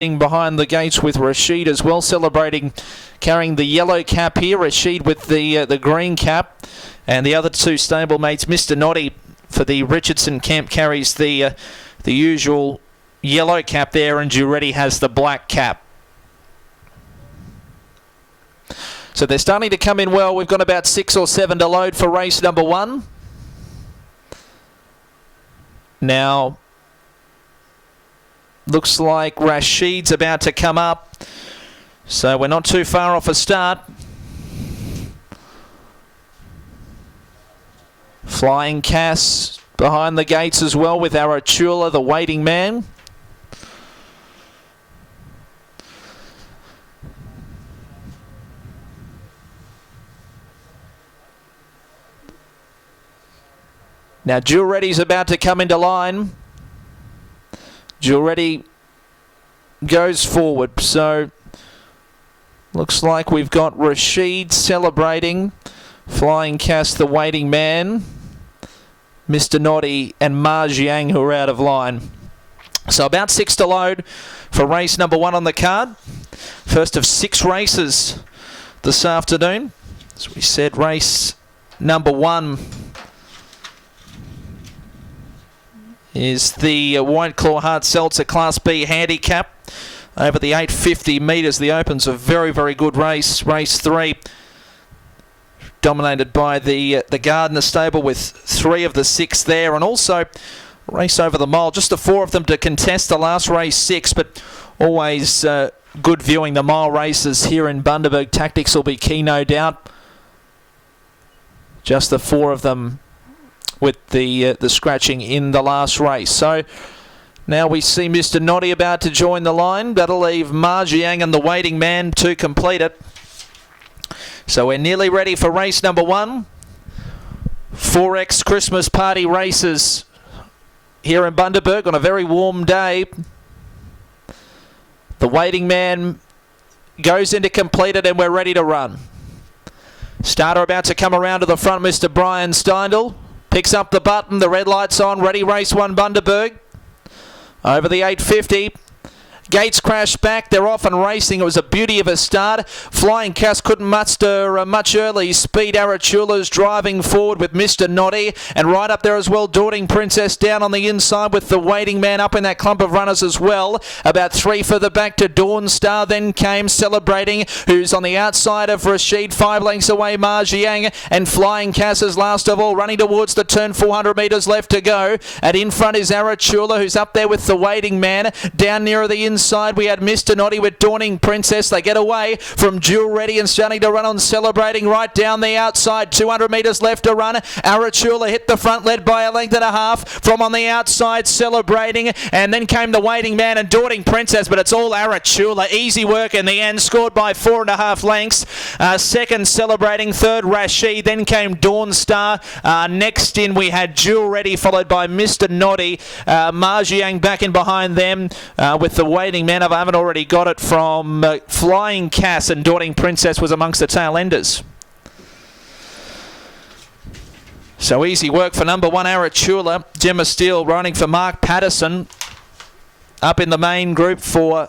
behind the gates with Rashid as well, celebrating, carrying the yellow cap here. Rashid with the green cap, and the other two stablemates, Mr. Noddy for the Richardson camp, carries the usual yellow cap there, and Duretti has the black cap. So they're starting to come in well. We've got about 6 or 7 to load for race number 1. Now, looks like Rashid's about to come up, so we're not too far off a start. Flying Cass behind the gates as well with Arachula, the waiting man. Now Duretti's about to come into line. Duretti goes forward, so looks like we've got Rashid celebrating, Flying Cass the waiting man, Mr. Noddy and Ma Jiang who are out of line. So about 6 to load for race number 1 on the card. First of 6 races this afternoon. As we said, race number 1 is the White Claw Hard Seltzer Class B Handicap over the 850 metres. The Open's a very, very good race. Race 3 dominated by the Gardner stable with 3 of the 6 there, and also race over the mile. Just the 4 of them to contest the last race 6, but always good viewing the mile races here in Bundaberg. Tactics will be key, no doubt. Just the 4 of them with the scratching in the last race. So now we see Mr. Noddy about to join the line. That'll leave Ma Jiang and the waiting man to complete it. So we're nearly ready for race number 1. 4X Christmas party races here in Bundaberg on a very warm day. The waiting man goes in to complete it, and we're ready to run. Starter about to come around to the front, Mr. Brian Steindl. Picks up the button, the red light's on, ready race 1 Bundaberg. Over the 850. Gates crashed back, they're off and racing. It was a beauty of a start. Flying Cass couldn't muster much early speed. Arachula's driving forward with Mr. Noddy, and right up there as well, Daunting Princess down on the inside with the waiting man up in that clump of runners as well. About 3 further back to Dawn Star, then came Celebrating, who's on the outside of Rashid, 5 lengths away Ma Jiang, and Flying Cass is last of all, running towards the turn, 400 metres left to go. And in front is Arachula, who's up there with the waiting man. Down nearer the inside we had Mr. Noddy with Daunting Princess. They get away from Duretti and starting to run on Celebrating right down the outside. 200 metres left to run. Arachula hit the front, led by a length and a half from on the outside, Celebrating, and then came the waiting man and Daunting Princess, but it's all Arachula. Easy work in the end, scored by 4.5 lengths. Second Celebrating, third Rashid, then came Dawn Star. Next in we had Duretti, followed by Mr. Noddy. Ma Jiang back in behind them with the waiting man. If I haven't already got it from Flying Cass, and Daunting Princess was amongst the tail enders. So easy work for number 1 Arachula. Gemma Steele running for Mark Patterson up in the main group for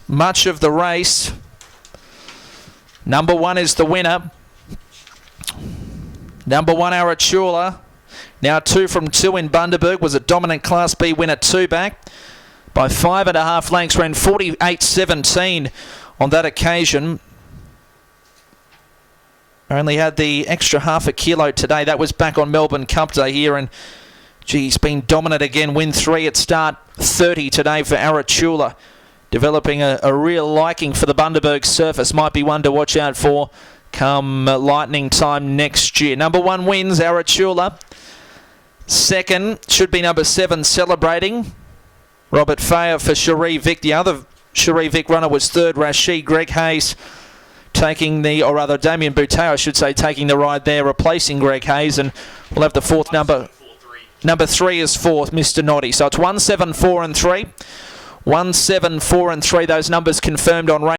much of the race. Number 1 is the winner. Number 1 Arachula. Now 2 from 2 in Bundaberg, was a dominant Class B winner 2 back. By 5.5 lengths, ran 48.17 on that occasion. Only had the extra half a kilo today. That was back on Melbourne Cup Day here, and gee, he's been dominant again. Win 3 at start 30 today for Arachula. Developing a real liking for the Bundaberg surface. Might be one to watch out for come lightning time next year. Number 1 wins, Arachula. Second should be number 7, Celebrating. Robert Fayer for Cherie Vic. The other Cherie Vic runner was third, Rashid. Greg Hayes taking the, or rather Damien Boutte, I should say, taking the ride there, replacing Greg Hayes. And we'll have the fourth number. Number 3 is fourth, Mr. Noddy. So it's 1, 7, 4 and 3. 1, 7, 4 and 3. Those numbers confirmed on race.